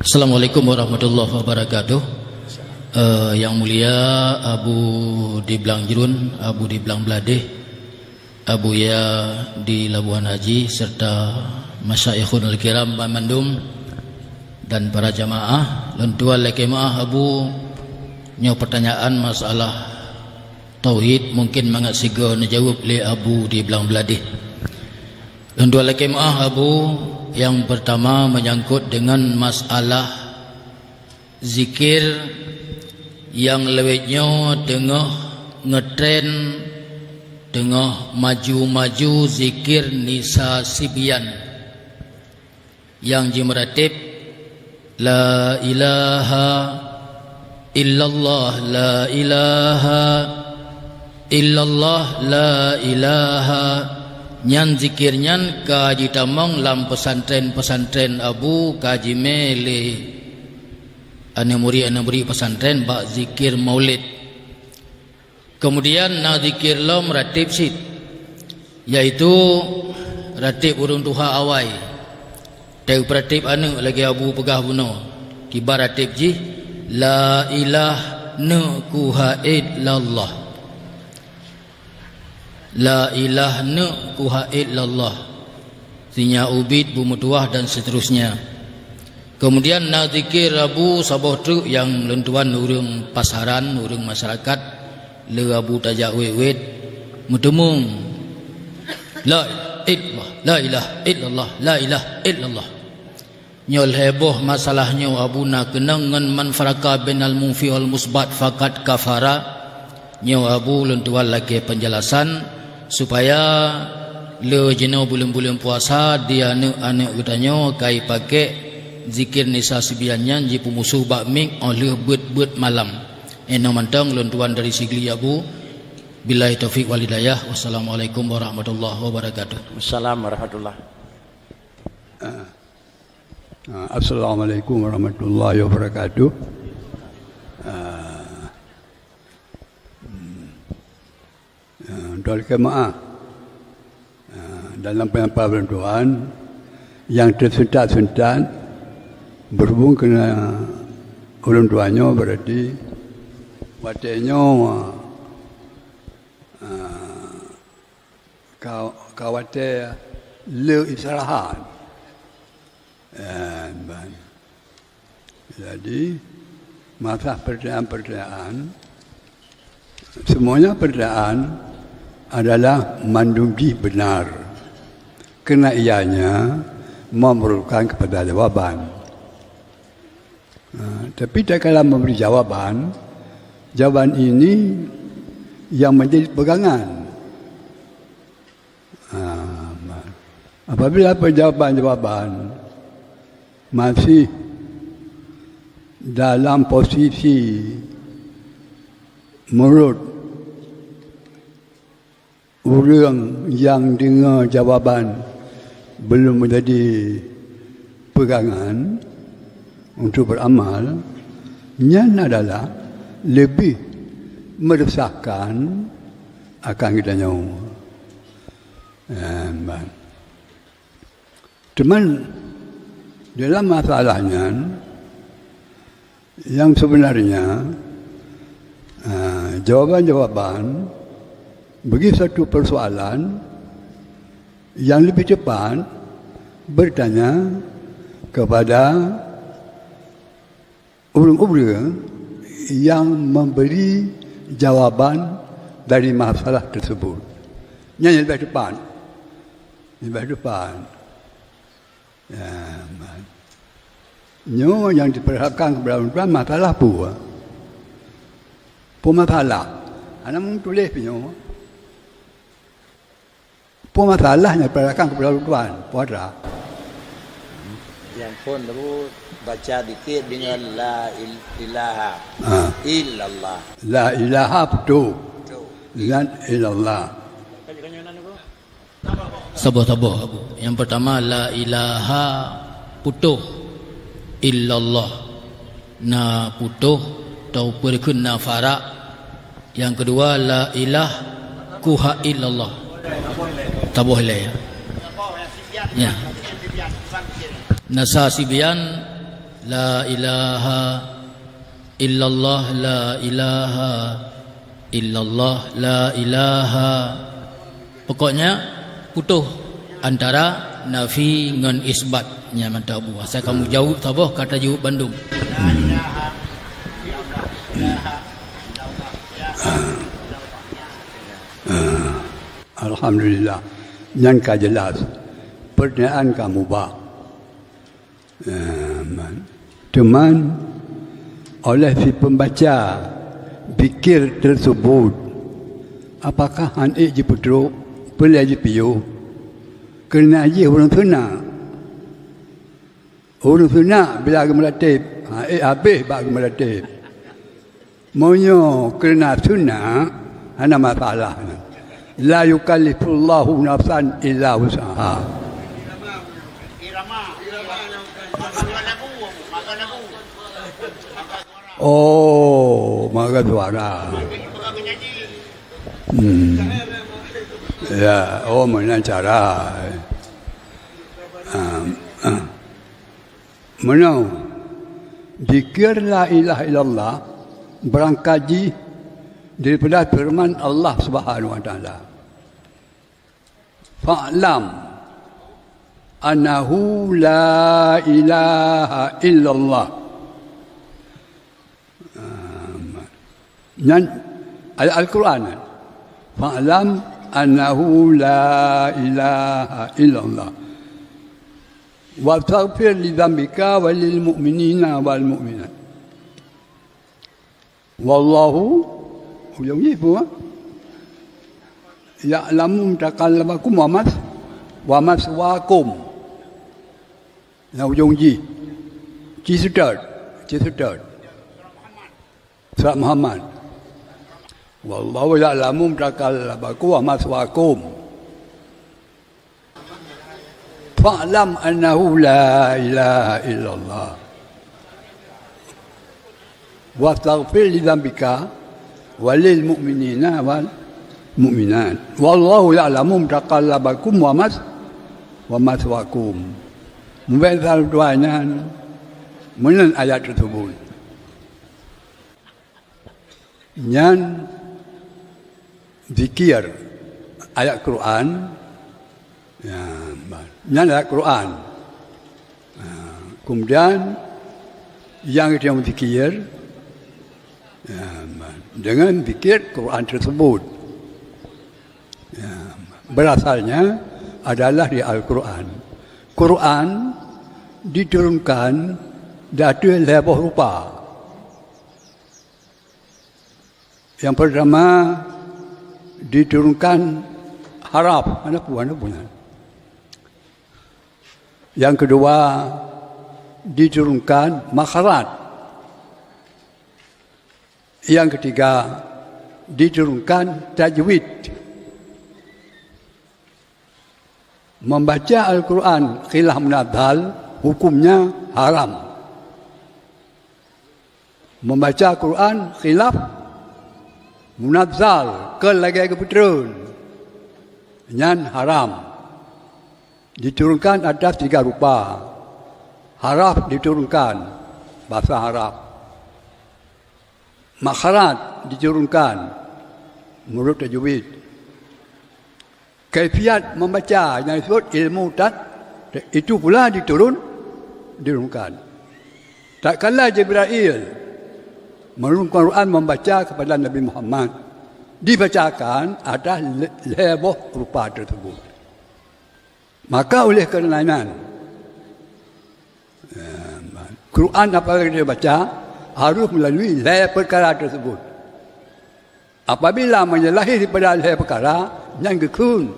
Assalamualaikum warahmatullahi wabarakatuh. Yang mulia Abu di Belang Jerun, Abu di Belang Beladih, Abu Ya di Labuan Haji, serta Masyayikhul Kiram Bandung dan para jamaah. Lentuan lekemaah Abu nyo pertanyaan masalah tauhid mungkin mangat siga dijawab oleh Abu di Belang Beladih. Lentuan lekemaah Abu yang pertama menyangkut dengan masalah zikir yang lewetnya tengah ngetren, tengah maju-maju zikir Nisa Sibian yang jimeratib la ilaha illallah, la ilaha illallah, la ilaha. Nyan zikir nyan kaji tamang lam pesantren Abu kaji mele anamuri pesantren bak zikir maulid. Kemudian na zikir lam ratib sit, yaitu ratib urung tuha awai teu ratib anu lagi Abu pegah buno kibar ratib ji la ilah ne kuha illallah, la ilah ne kuha illallah, sinya ubid bumutuah dan seterusnya. Kemudian na zikir Abu sabah tu yang lentuan urang pasaran, urang masyarakat le Abu tajak wet mutemung la ilah, la ilaha illallah, la ilaha illallah. Nyol heboh masalahnya Abu nak kenang ngan man faraka bainal munfi wal musbat faqat kafara. Nyo Abu lentuan lagi penjelasan supaya le jenau bulan-bulan puasa dia anak katanya kai pakai zikir Nisa Sibiannya ji pemusuh bakmik oleh bet malam. Eno mantang lentuan dari sigli Abu. Billahi taufik wal hidayah. Wassalamualaikum warahmatullahi wabarakatuh. Assalamualaikum warahmatullahi. Assalamualaikum warahmatullahi wabarakatuh. Tuan Kemaah, dalam penyampaian Tuhan yang tersentak-sentak berhubung kena orang tuanya berarti watenya kawate le istirahat. Jadi masa pertanyaan semuanya pertanyaan adalah mandungi benar, kena ianya memerlukan kepada jawaban. Tapi tak kala memberi jawaban ini yang menjadi pegangan. Apabila jawaban masih dalam posisi menurut orang yang dengar jawaban belum menjadi pegangan untuk beramal, yang adalah lebih meresahkan akan kita nyawa. Cuman dalam masalahnya yang sebenarnya jawaban-jawaban bagi satu persoalan yang lebih cepat bertanya kepada orang-orang yang memberi jawaban dari masalah tersebut. Yang lebih cepat. Lebih cepat. Yang diperhatikan kepada orang tuan masalah pun. Pun masalah. Anak mungkin tulis punya. Pun masalahnya diperhatikan kepada orang tuan. Puasa. Yang pun Abu baca dikit dengan la ilaha illallah. La ilaha betul. La ilallah. Sabar-sabar Abu. Yang pertama la ilaha putuh illallah. Na putuh tau perkun na farak. Yang kedua la ilah kuha illallah. Tak boleh ya. Ya. Nasa Sibian la ilaha illallah, la ilaha illallah, la ilaha. Pokoknya putus antara nafi dengan isbatnya mantap buah. Saya kamu jauh tabah kata jauh Bandung. Alhamdulillah. Yang jelas pertanyaan kamu bah. Teman oleh si pembaca fikir tersebut, apakah anak je putruk boleh je piu kerana je orang sunnah bila agama melatib habis bak agama melatib monyo kerana sunnah ada masalah. La yukallifullahu nafsan illa wus'aha. Oh, maka suara. Ya, oh mana cara? Mana? Zikir la ilaha illallah berangkaji daripada firman Allah Subhanahu wa taala. Fa'lam annahu la ilaha illallah. Dan ayat Al-Quran. Fa'lam annahu la ilaha illallah. Wa taghfir li dhanbika wa lil mu'minina wal mu'minat. Wallahu ujung ibu ya'lamu taqallabakum wa maswaakum. Nah ujung ji. Ji sudah. Surat Muhammad. Wallahu ya'lamu taqallabakum wa maswaakum. Fa'lam annahu la ilaha illallah. Wa taghfir li dhanbika walil mu'minina wal mu'minat. Wallahu ya'lamu taqallabakum wa maswaakum. Membaca doanya mengenai ayat tersebut. Yang zikir ayat Quran, yang ayat Quran. Kemudian yang kita zikir dengan zikir Quran tersebut. Berasalnya adalah di Al-Quran. Quran diturunkan dari lepas rupa. Yang pertama diturunkan haraf, mana puan. Yang kedua diturunkan makharat. Yang ketiga diturunkan tajwid. Membaca Al-Quran khilaf munadzal hukumnya haram. Membaca Al-Quran khilaf munadzal ke lagi keputeran yang haram. Diturunkan ada 3 rupa. Haraf diturunkan bahasa Arab. Makharat diturunkan menurut tajwid. Kaifiat membaca yang disebut ilmu itu pula diturunkan. Tak kala Jibril menurunkan Quran membaca kepada Nabi Muhammad, dibacakan ada lebuh rupa tersebut. Maka oleh kerana Quran apa yang dia baca harus melalui leh perkara tersebut. Apabila menyalahi daripada leh perkara yang gekun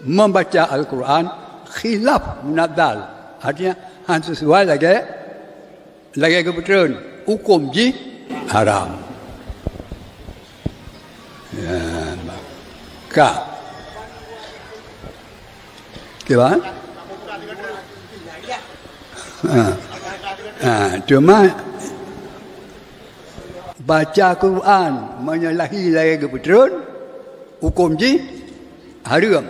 membaca Al-Quran khilaf munadzal, artinya sesuai lagi kebetulan hukum ji haram. Gimana? Cuma baca Quran menyalahi lagi kebetulan hukum ji haram.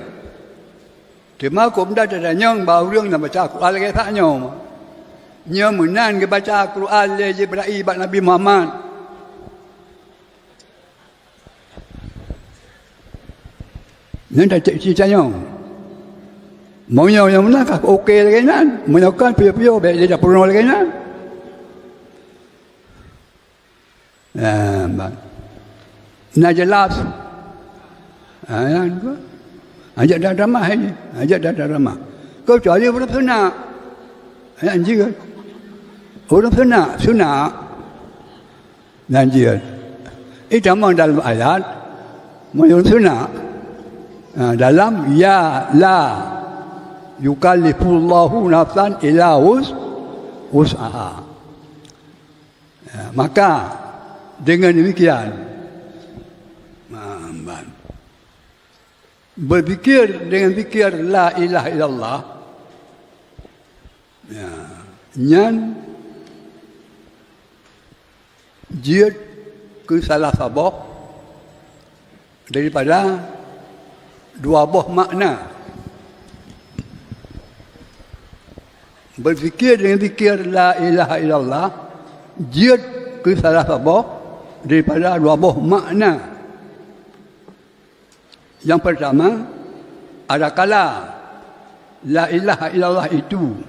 Cuma hukum dah ada nyong bahawa orang nak baca Quran lagi tak nyong. Nya menan ke baca Al-Quran le Jibril bab Nabi Muhammad. Nya dah cek cicanya. Mau yang mana kah okey lagi nan? Menyokan pio-pio baik dia dah purno lagi nan. Nak jelas. Ajak dah ramah ini. Ajak dah ramah. Kau cari orang sunnah. Anjir. Orang sunnah. Anjir. Itu memang dalam ayat. Orang sunnah. Dalam ya la yukallifullahu nafsan illa wus'aha. Maka dengan demikian berfikir dengan fikir la ilaha illallah nyan jid ke salah sabah daripada dua buah makna. Berfikir dengan fikir la ilaha illallah jid ke salah sabah daripada dua buah makna. Yang pertama, ada kala la ilaha illallah itu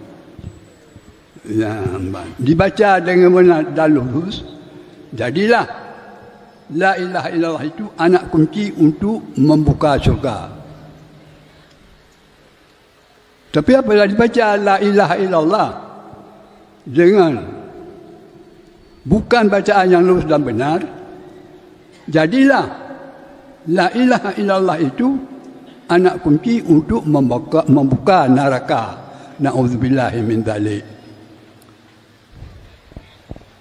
dibaca dengan benar dan lurus, jadilah la ilaha illallah itu anak kunci untuk membuka syurga. Tapi apabila dibaca la ilaha illallah dengan bukan bacaan yang lurus dan benar, jadilah la ilaha illallah itu anak kunci untuk membuka neraka. Na'udzubillahi min dzalik.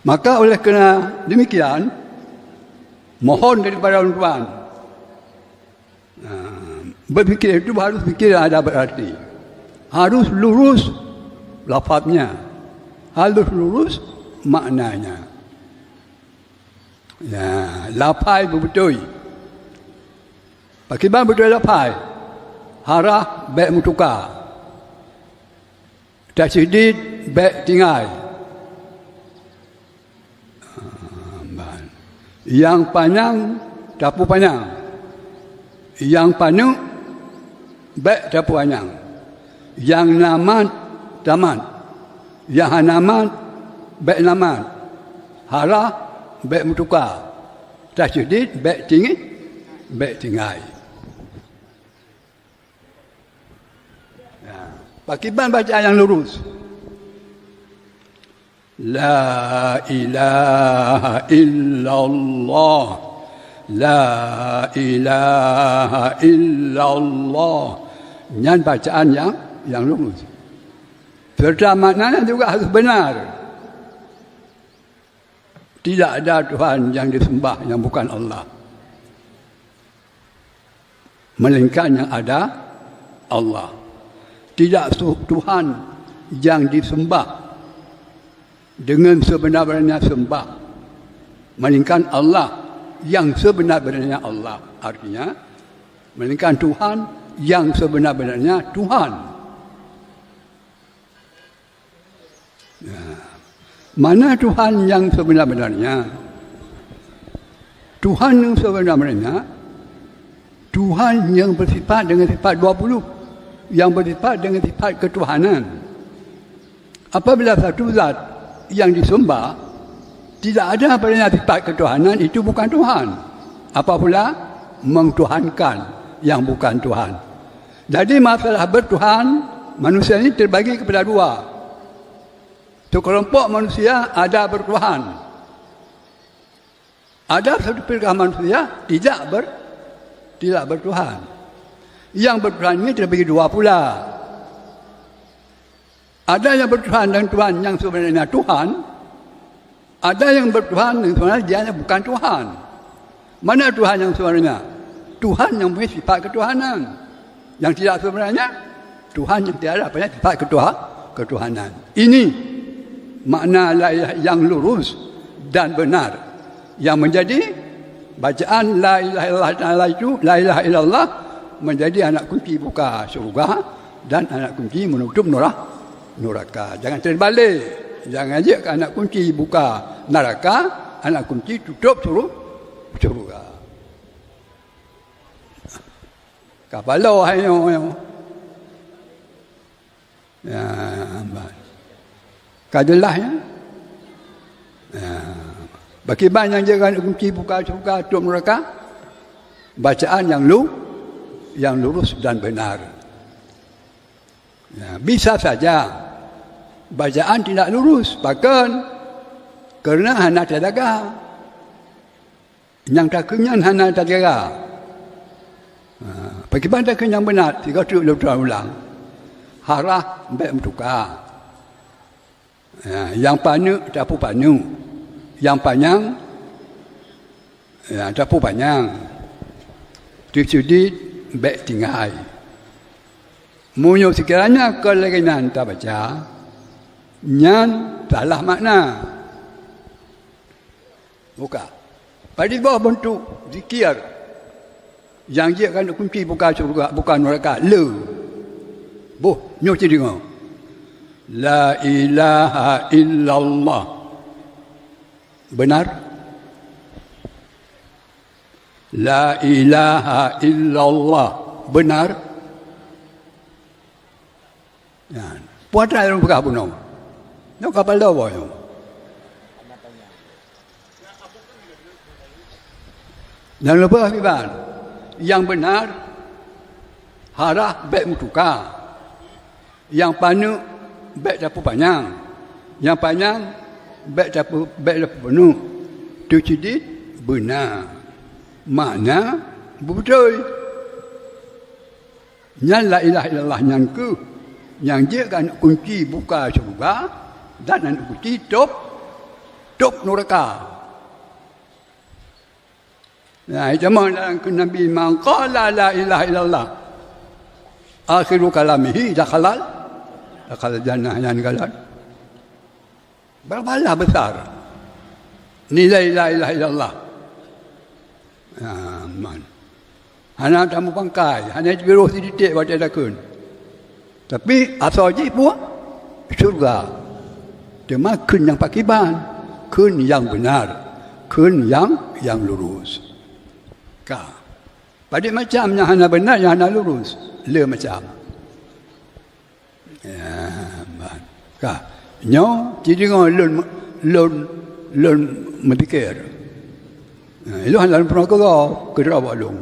Maka oleh kerana demikian, mohon daripada tuan, berfikir itu harus fikir yang ada berarti. Harus lurus lafaznya. Harus lurus maknanya. Lafaz betul. Bagaimana betul lafaz? Harah baik mutukar. Tasydid baik tinggal. Yang panjang dapu panjang. Yang panjang baik dapu panjang. Yang namat tamat. Yang namat baik namat. Harah baik mutukar. Tasydid baik tinggi baik tinggal. Bagaimana bacaan yang lurus? La ilaha illallah. La ilaha illallah. Nyan bacaan yang lurus. Serta maknanya juga harus benar. Tidak ada Tuhan yang disembah yang bukan Allah. Melainkan yang ada Allah. Tidak Tuhan yang disembah dengan sebenar-benarnya sembah, melainkan Allah yang sebenar-benarnya Allah. Artinya, melainkan Tuhan yang sebenar-benarnya Tuhan. Mana Tuhan yang sebenar-benarnya? Tuhan yang sebenar-benarnya, Tuhan yang bersifat dengan sifat 20. Yang bersifat dengan sifat ketuhanan. Apabila satu zat yang disembah tidak ada padanya sifat ketuhanan, itu bukan Tuhan. Apa pula mengtuhankan yang bukan Tuhan. Jadi masalah bertuhan manusia ini terbagi kepada dua. Sekelompok manusia ada bertuhan. Ada satu pihak manusia tidak bertuhan. Yang bertuhan ini terbagi dua pula. Ada yang bertuhan dengan Tuhan yang sebenarnya Tuhan. Ada yang bertuhan yang sebenarnya dia bukan Tuhan. Mana Tuhan yang sebenarnya? Tuhan yang punya sifat ketuhanan. Yang tidak sebenarnya Tuhan yang tiada punya sifat ketuhanan. Ini makna la ilaha yang lurus dan benar. Yang menjadi bacaan la ilaha illallah itu, la ilaha illallah, menjadi anak kunci buka syurga dan anak kunci menutup neraka. Jangan terbalik. Jangan je anak kunci buka neraka, anak kunci tutup suruh surga. Kapalo ayo. Ya, kadalah ya. Bagi banyak je anak kunci buka surga tutup neraka, bacaan yang lurus dan benar. Ya, bisa saja bacaan tidak lurus, bahkan kerana hana terjaga. Yang tak kenyang hana terjaga. Bagaimana tak kenyang benar? Tiga tu ulang. Harah baik bertukar. Yang panu dapu panu. Yang panjang dapu panjang. Sudut baik tinggal. Munyo sekiranya keleganan tak baca, nyan salah makna. Buka. Pada bawah bentuk zikir yang dia akan kunci buka surga, bukan neraka. Nyo jadi ngau. La ilaha illallah. Benar? La ilaha illallah. Benar? Ya. Puan try orang buka bunuh. Nak kapal dah boy. Dan lupa Habiban. Yang benar harah baik mutuka. Yang panu baik dapu panjang. Yang panjang baik dapu penuh. Tu cedit benar. Makna betul. Nyan la ilaha illallah nyan ke. Yang dia kan kunci buka surga dan anak kunci top neraka. Nah, itu dalam Nabi maqala la ilaha illallah. Akhiru kalamihi dakhalal jannah yang galad. Berapa besar nilai la ilaha illallah. Man. Hana tamu pangkai, hana biru sedikit baca dakun. Tapi asal je buat surga. Dia makan yang pakiban, kun yang benar, kun yang lurus. Pada macam yang hana benar, yang hana lurus, le macam. Ya, nyo jadi ngau lon mendikir. Ilo hana pernah kau kerja long.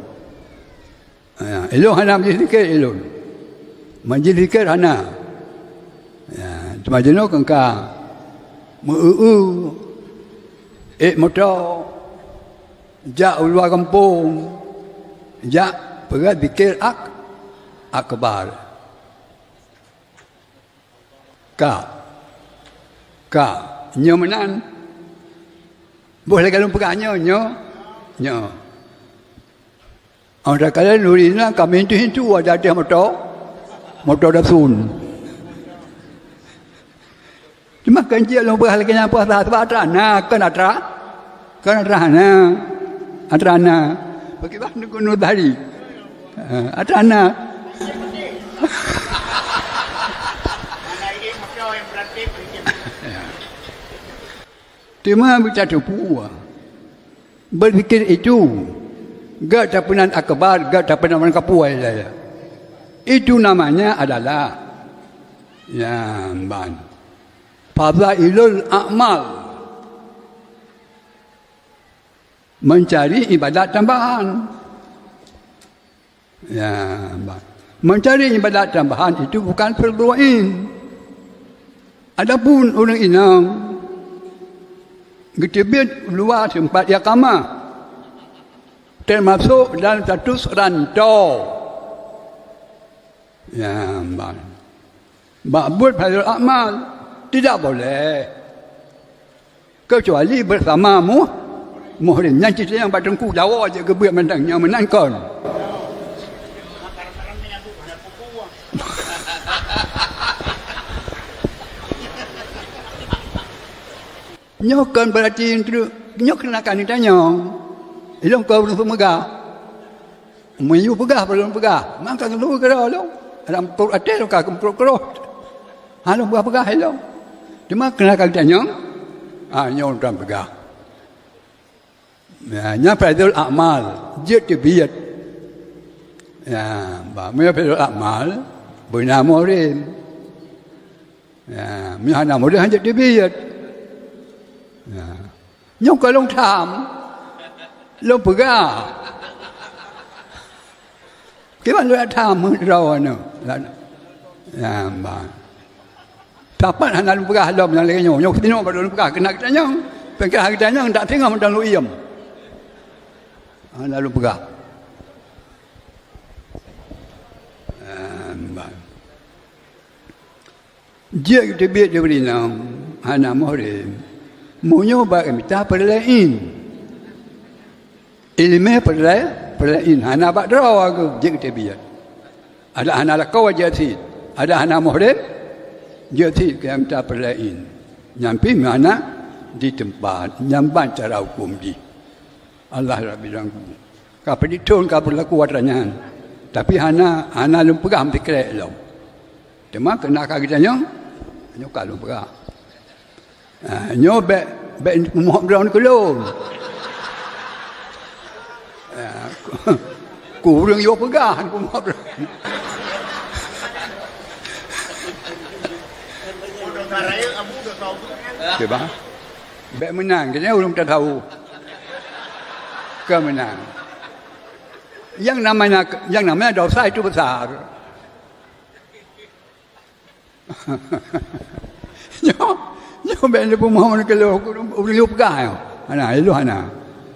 Ilo hana mendikir ilo. Majlis zikir hana. Cuma jenuh kengkang. Motor. Jak luar kampung. Jak perat zikir akbar. Nyo menan. Boleh kalau pegang nyo. Orang kalian nurina kami itu ada motor dasun. Cuma kenci lo berhal kena puasa sebab atrana kan atrana bagaimana kuno dari atrana cuma bicara tupu berfikir itu gak dapunan akbar gak dapunan kapuai saya. Itu namanya adalah fadhailul a'mal. Mencari ibadat tambahan. Mencari ibadat tambahan itu bukan fardu ain. Adapun orang inang getibit luar tempat iqamah termasuk dalam status rantau. Ma'bud fadhil amal tidak boleh kecuali bersamamu muhrim. Yang cerita yang batangku Jawa je ke buat mentang yang menangkan. Nyokan berarti nyok kenakan ditanya. Ilong kau belum pemegah. Meyu pegah belum pegah. Maka dulu kerah lo. Dalam atas ka kemprok-krok. Halo buah pegah hello. Cuma kena kata nyong, nyong tuan pegah. Nya fadul amal, jid tibiyat. Mia fadul amal, bina morin. Mia na morin jid tibiyat. Nyong kalau tham, lo pegah. Kita lu tham rawa no. Dapat hana lu pegah lo yang lagi nyong tino baru lu pegah kena kita nyong. Pengkah kita nyong tak tengok mendan lu iam. Hana lu pegah. Dia kita biar dia beri nam hana mohre. Munyo ba kita perlain. Ilmu perlain hana ba draw aku dia kita biar. Ada hana la kau jadi. Ada hana mohre. Jadi kita perlain. Nyampi mana di tempat nyamban cara hukum di. Allah Rabbi bilang. Kau pergi turun kau berlaku watranya. Tapi hana lu pegang dikrek lo. Cuma kena kita nyong kalau pegang. Nyong be mohon brown kelom. Kurang yo pegang ku mohon brown. Coba. Be menang, kita belum tahu. Kemenang. Yang namanya dosa itu besar. Nyo ben le Muhammad kalau lu pegang. Ana itu ana.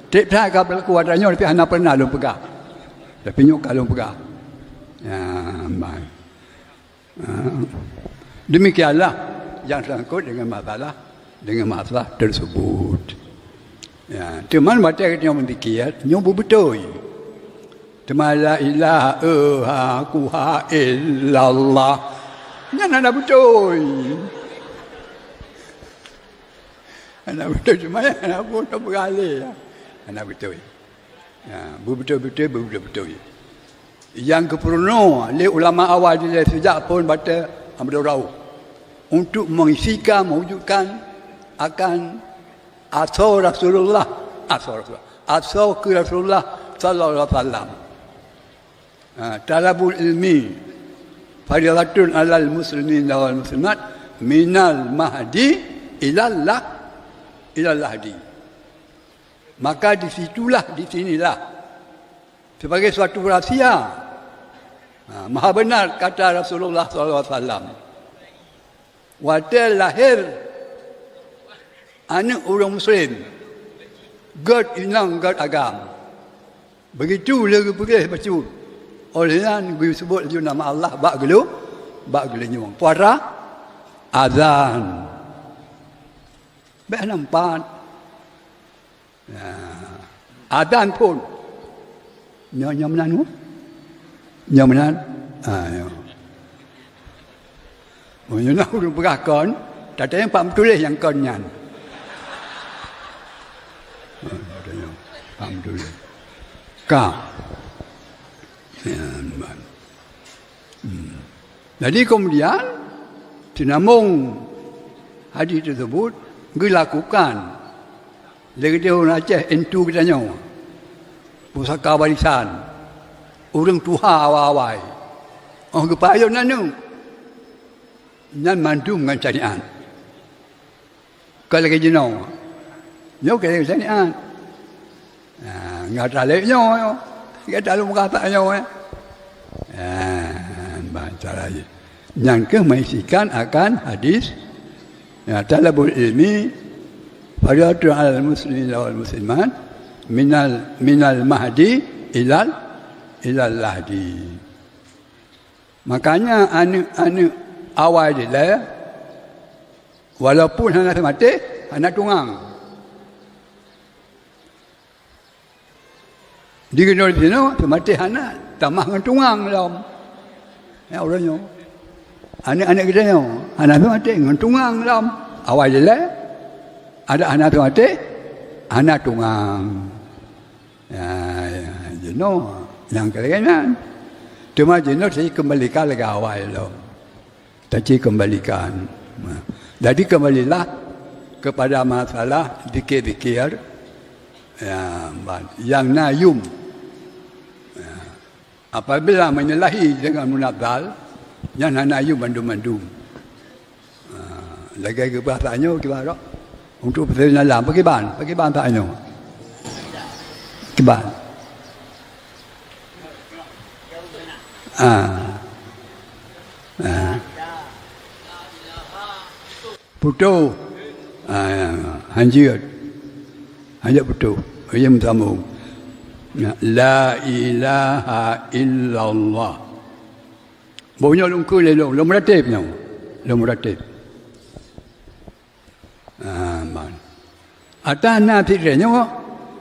Tip tak kau kuat nyo tapi ana pernah lu pegang. Tapi nyo kalau pegang. Ya, baik. Demikianlah yang sangkut dengan masalah tersebut. Ya, teman baca kita mendikir, nyo betul. Teman la ilaha illallah. Nya nana betul. Anak betul cuma anak pun tak beralih. Anak betul. Ya, betul. Yang keperluan oleh ulama awal dia sejak pun baca Abdurrahman untuk mengisikan mewujudkan akan asal Rasulullah sallallahu alaihi wasallam. Talabul ilmi faridatun alal muslimin wal muslimat minal mahdi ilal lahdi. Maka di sinilah sebagai suatu rahsia. Maha benar kata Rasulullah sallallahu alaihi wasallam. Waktu lahir anak orang muslim God inang God agam. Begitu lagi pergi baca. Olehnya gue sebut je nama Allah bak gelu nyuang. Puara azan. Be nampak. Azan pun nyaman. Nyaman. Ayo. Mungkin nak udah berakon, tak ada yang paham tulis yang konyan. Paham tulis. Jadi kemudian dinamung hadis tersebut dilakukan. Lagi dia orang Aceh entu kita nyawa. Pusaka warisan. Orang tuha awal-awal. Orang kepayun nanu. Nan mandu dengan syariat. Kalau lagi jenau. Nyo kaya syariat. Nggak talek nyo. Nggak tahu kata nyo. Baca lagi. Yang kemisikan akan hadis. Talabul ilmi. Faridatun alal muslimin wal muslimat. Minal mahdi ilal lahdi. Makanya anu awal dia walaupun anak mati, anak tunggang. Di kena di sini mati anak tambah dengan tunggang dalam. Ya orangnya. Anak-anak kita ni, anak mati dengan tunggang dalam. Awal dia ada anak mati, anak tunggang. Ya, yang kalian cuma jenuh saya kembalikan lagi awal lo. Tadi kembalikan. Jadi kembalilah kepada masalah zikir-zikir yang nayum. Apabila menyalahi dengan munazzal, yang nayum mandum-mandum. Lagi ke bahasanya gimana? Untuk berjalan bagaimana taknya? Gimana? Putu, hanjir putu, yang sambung. La ilaha illallah. Bunyi lungku lelong, meratibnya, meratib. Atas nanti dia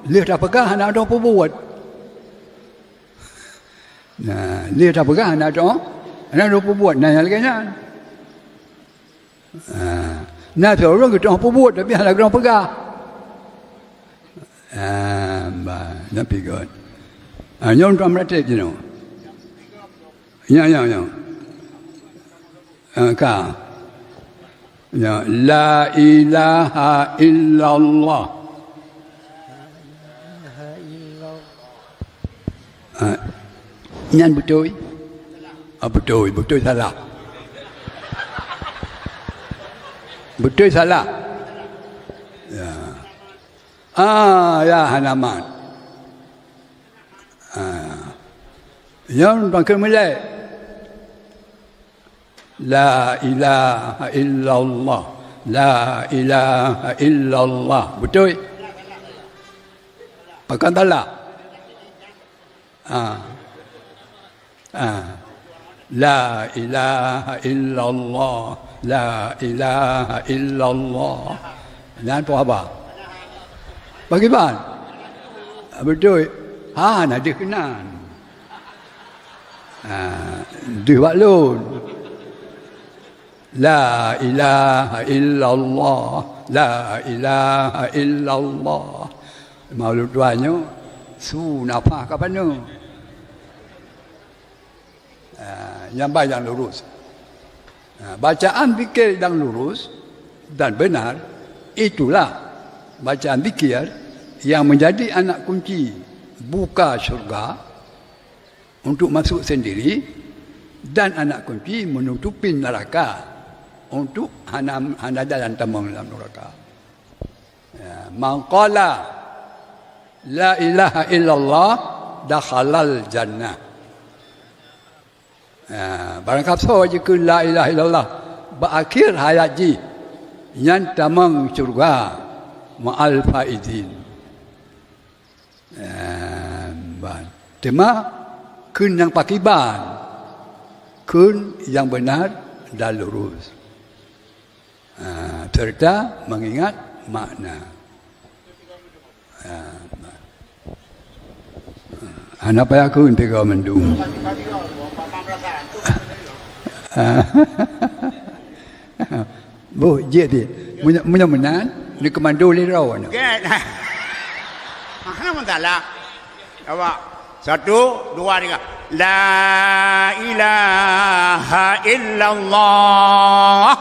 lihat apakah anak ada apa buat. Lihat apakah anak ada apa buat. Nanya lagi kan. Nanti orang kita apa buat tapi anak orang pegah. Nabi God. Nyom tuan merata je no. Ya. Ka. Ya, la ilaha illallah. Nyan betul. Betul salah. Betul salah. Ya. Ya Hanaman. Yang tuan kemulai. La ilaha illallah. La ilaha illallah. Betul? Pakai salah. La ilaha illallah. La ilaha illallah. Dan apa? Bagaimana? Betul. Nak dikenan. Dua lun. La ilaha illallah. La ilaha illallah. Maulud tuanya sunafah kapan tu? Yang baik yang lurus. Bacaan zikir yang lurus dan benar, itulah bacaan zikir yang menjadi anak kunci buka syurga untuk masuk sendiri dan anak kunci menutupi neraka untuk hana jalan tambang dalam neraka. Man qala la ilaha illallah dakhalal jannah. Barang kata jika la ilaha illallah berakhir hayat ji yang tamang syurga ma'al faizin. Tema kun yang pakiban, kun yang benar dan lurus. Serta mengingat makna. Anak payah kun tiga mendung. Bu, jadi mudah-mudahan ni komando lirau ni. Mana mentala? Awak 1, 2, 3. La ilaha illallah.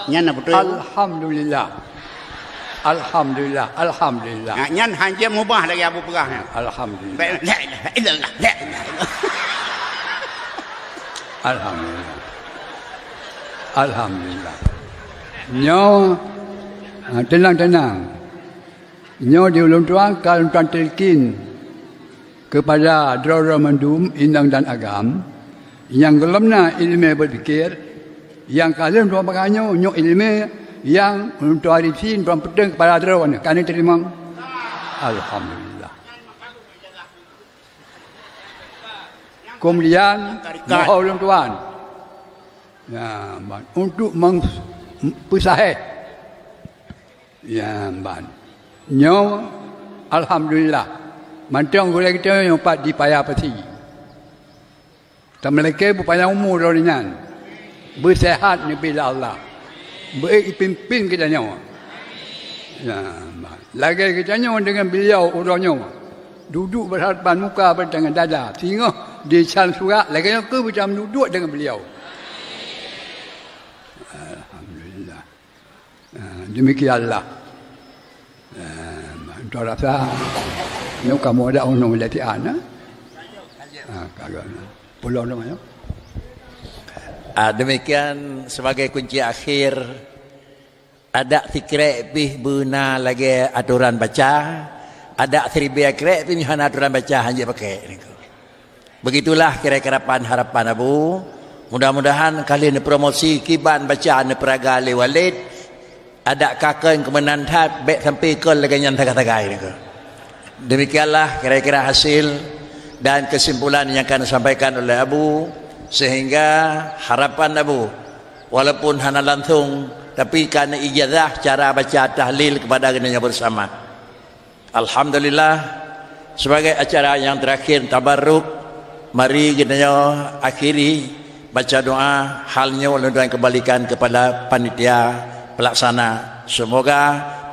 Nyan apa tu? Alhamdulillah. Alhamdulillah. Nyan hanya mubah lagi abu perah. Alhamdulillah. La ilaha illallah. La ilaha illallah. Alhamdulillah. Nyo tenang. Nyo diulung tuan kalau tuan telkin kepada Darul Mandum Indang dan Agam yang gelamna ilmu berfikir, yang kalian tuan pakainya nyo ilmu yang untuk arifin tuan pedang kepada Darul kan terima. Alhamdulillah. Kemudian mohon tuan. Ya, untuk mengpusahai. Ya, nyo alhamdulillah. Mantang gula kita yang pat di payah peti. Tamaleke bupaya umur doringan. Bersehat ni bila Allah. Berpimpin kita nyawa. Ya, lagi kita nyawa dengan beliau urangnya. Duduk berhadapan muka bertangan dada. Sehingga di dalam surat lagi yang ke macam duduk dengan beliau. Alhamdulillah. Demikianlah. Tuan rasa ni kamu ada undang latihan kagak. Pulau namanya. Demikian sebagai kunci akhir, ada tikrek bih buna lagi aturan baca, ada tribia krek bih aturan baca hanya pakai. Begitulah kira-kira harapan Abu. Mudah-mudahan kalian promosi kiban bacaan peraga le walid. Ada kakak yang kemenan tat baik sampai ke lagi yang tagay ni. Demikianlah kira-kira hasil dan kesimpulan yang akan disampaikan oleh Abu. Sehingga harapan Abu, walaupun hana langsung, tapi karena ijazah cara baca tahlil kepada kita bersama. Alhamdulillah, sebagai acara yang terakhir tabarruk, mari kita akhiri baca doa, halnya dan kembalikan kepada panitia pelaksana. Semoga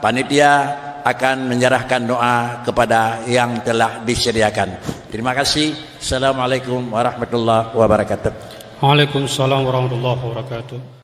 panitia akan menyerahkan doa kepada yang telah disediakan. Terima kasih. Assalamualaikum warahmatullahi wabarakatuh. Waalaikumsalam warahmatullahi wabarakatuh.